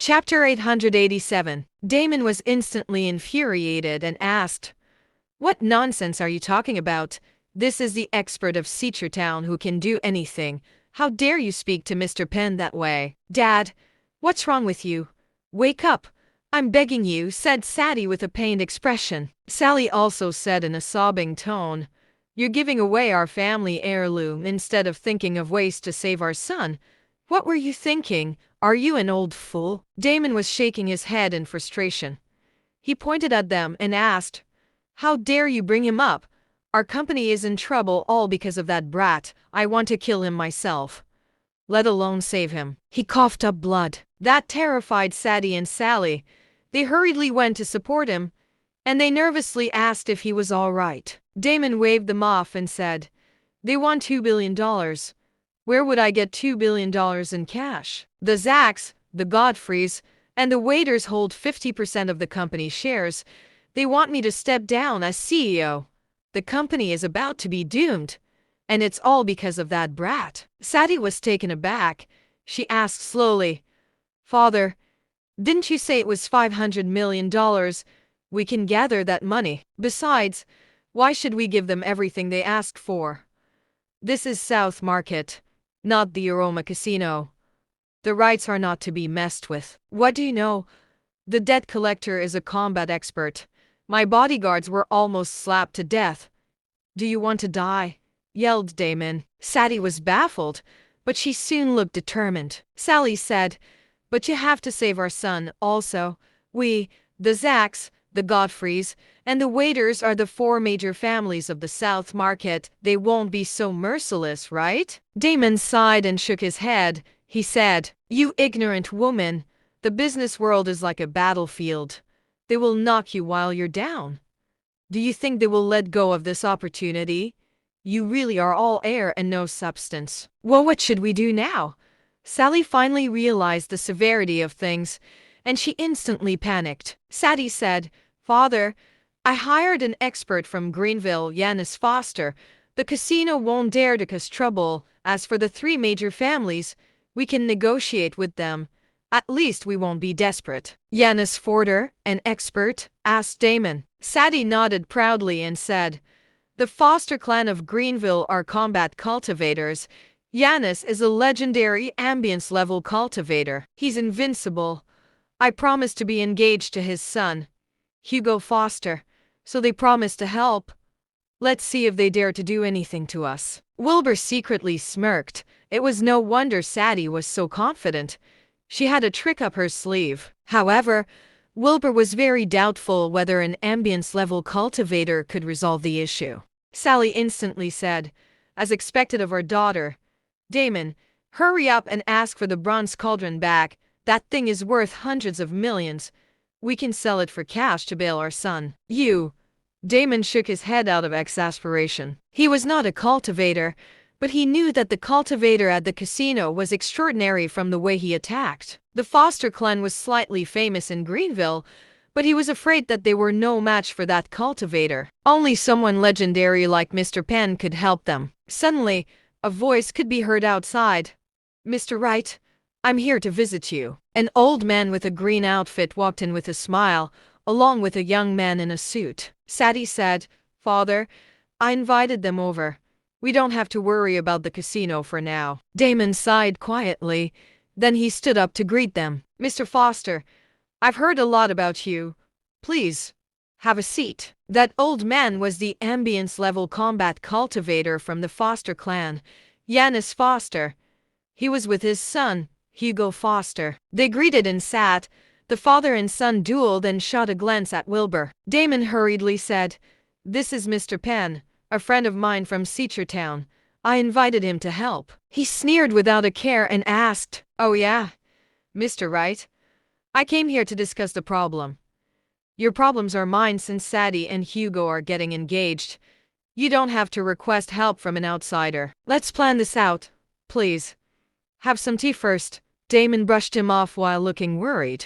Chapter 887. Damon was instantly infuriated and asked, "What nonsense are you talking about? This is the expert of Seachertown who can do anything. How dare you speak to Mr. Penn that way?" "Dad, what's wrong with you? Wake up, I'm begging you," said Sadie with a pained expression. Sally also said in a sobbing tone, "You're giving away our family heirloom instead of thinking of ways to save our son. What were you thinking? Are you an old fool?" Damon was shaking his head in frustration. He pointed at them and asked, "How dare you bring him up? Our company is in trouble all because of that brat. I want to kill him myself, let alone save him." He coughed up blood. That terrified Sadie and Sally. They hurriedly went to support him, and they nervously asked if he was all right. Damon waved them off and said, "They want $2 billion. Where would I get $2 billion in cash? The Zacks, the Godfreys, and the Waiters hold 50% of the company's shares. They want me to step down as CEO. The company is about to be doomed, and it's all because of that brat." Sadie was taken aback. She asked slowly, "Father, didn't you say it was $500 million? We can gather that money. Besides, why should we give them everything they asked for? This is South Market, not the Aroma Casino. The rights are not to be messed with." "What do you know? The debt collector is a combat expert. My bodyguards were almost slapped to death. Do you want to die?" yelled Damon. Sadie was baffled, but she soon looked determined. Sally said, "But you have to save our son also. We, the Zacks, the Godfreys, and the Waiters are the four major families of the South Market. They won't be so merciless, right?" Damon sighed and shook his head. He said, "You ignorant woman, the business world is like a battlefield. They will knock you while you're down. Do you think they will let go of this opportunity? You really are all air and no substance." "Well, what should we do now?" Sally finally realized the severity of things, and she instantly panicked. Sadie said, "Father, I hired an expert from Greenville, Yanis Foster. The casino won't dare to cause trouble. As for the three major families, we can negotiate with them. At least we won't be desperate." "Yanis Foster, an expert?" asked Damon. Sadie nodded proudly and said, "The Foster clan of Greenville are combat cultivators. Yanis is a legendary ambience-level cultivator. He's invincible. I promised to be engaged to his son, Hugo Foster, so they promised to help. Let's see if they dare to do anything to us." Wilbur secretly smirked. It was no wonder Sadie was so confident. She had a trick up her sleeve. However, Wilbur was very doubtful whether an ambience-level cultivator could resolve the issue. Sally instantly said, as expected of her daughter, "Damon, hurry up and ask for the bronze cauldron back. That thing is worth hundreds of millions. We can sell it for cash to bail our son." "You." Damon shook his head out of exasperation. He was not a cultivator, but he knew that the cultivator at the casino was extraordinary from the way he attacked. The Foster clan was slightly famous in Greenville, but he was afraid that they were no match for that cultivator. Only someone legendary like Mr. Penn could help them. Suddenly, a voice could be heard outside. "Mr. Wright, I'm here to visit you." An old man with a green outfit walked in with a smile, along with a young man in a suit. Sadie said, "Father, I invited them over. We don't have to worry about the casino for now." Damon sighed quietly. Then he stood up to greet them. "Mr. Foster, I've heard a lot about you. Please, have a seat." That old man was the ambience-level combat cultivator from the Foster clan, Yanis Foster. He was with his son, Hugo Foster. They greeted and sat. The father and son dueled and shot a glance at Wilbur. Damon hurriedly said, "This is Mr. Penn, a friend of mine from Seachertown. I invited him to help." He sneered without a care and asked, "Oh yeah, Mr. Wright? I came here to discuss the problem. Your problems are mine since Sadie and Hugo are getting engaged. You don't have to request help from an outsider. Let's plan this out, please. Have some tea first." Damon brushed him off while looking worried.